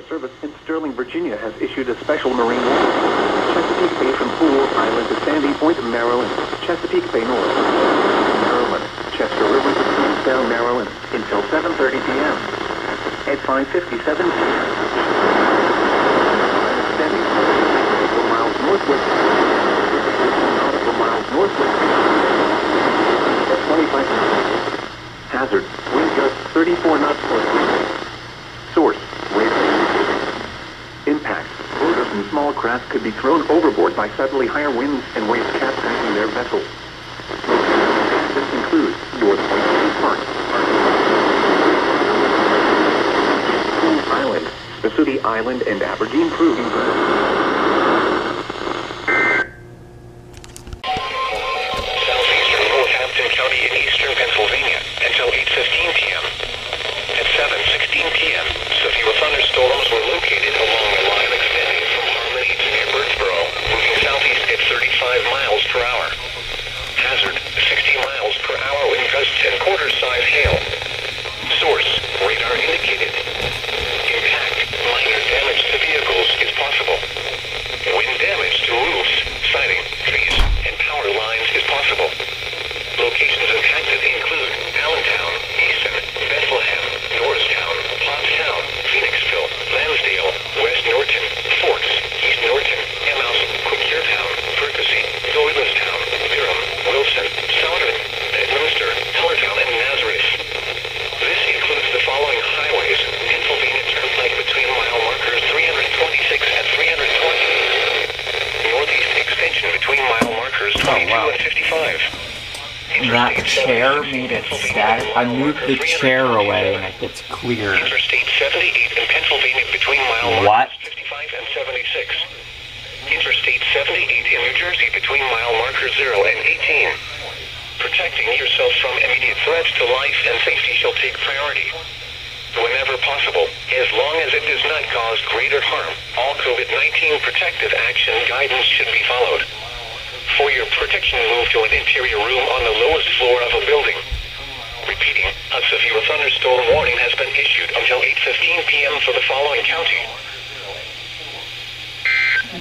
Service in Sterling, Virginia has issued a special marine warning. Chesapeake Bay from Poole Island to Sandy Point, Maryland. Chesapeake Bay North, Maryland. Chester River to Queenstown, Maryland, until 7:30 p.m. At 5:57 p.m. Extending 4 miles northwest. 4 miles northwest. At 25. Hazard. Wind gust 34 knots or 3. Source. Impact. Boaters and small craft could be thrown overboard by suddenly higher winds and waves capsizing their vessels. This includes North Point City Park, Poole Island, Spasudi Island, and Aberdeen Proving Ground. Southeastern Northampton County in eastern Pennsylvania until 8:15 p.m. At 7:16 p.m., severe thunderstorms were located along a line extending from Harmony to near Birdsboro, moving southeast at 35 miles per hour. Hazard, 60 miles per hour wind gusts and quarter-size hail. Source, radar indicated. Impact, minor damage to vehicles is possible. Wind damage to roofs, siding, trees, and power lines is possible. Locations impacted include Allentown, Easton, Bethlehem, Norristown, Pottstown, Phoenixville, Lansdale, West Norton, Forks, East Norton, Emmaus, Quakertown, Percy, Doylestown, Durham, Wilson, Southern, Bedminster, Hellertown, and Nazareth. This includes the following highways: Pennsylvania Turnpike between mile markers 326 and 328. Northeast extension between mile markers 22 and 55. That chair made it static. I moved the chair away and it gets clear. Interstate 78 in Pennsylvania between mile markers 55 and 76. Interstate 78 in New Jersey between mile markers 0 and 18. Protecting yourself from immediate threats to life and safety shall take priority. Whenever possible, as long as it does not cause greater harm, all COVID-19 protective action guidance should be followed. For your protection, move to an interior room on the lowest floor of a building. Repeating, a severe thunderstorm warning has been issued until 8:15 p.m. for the following county.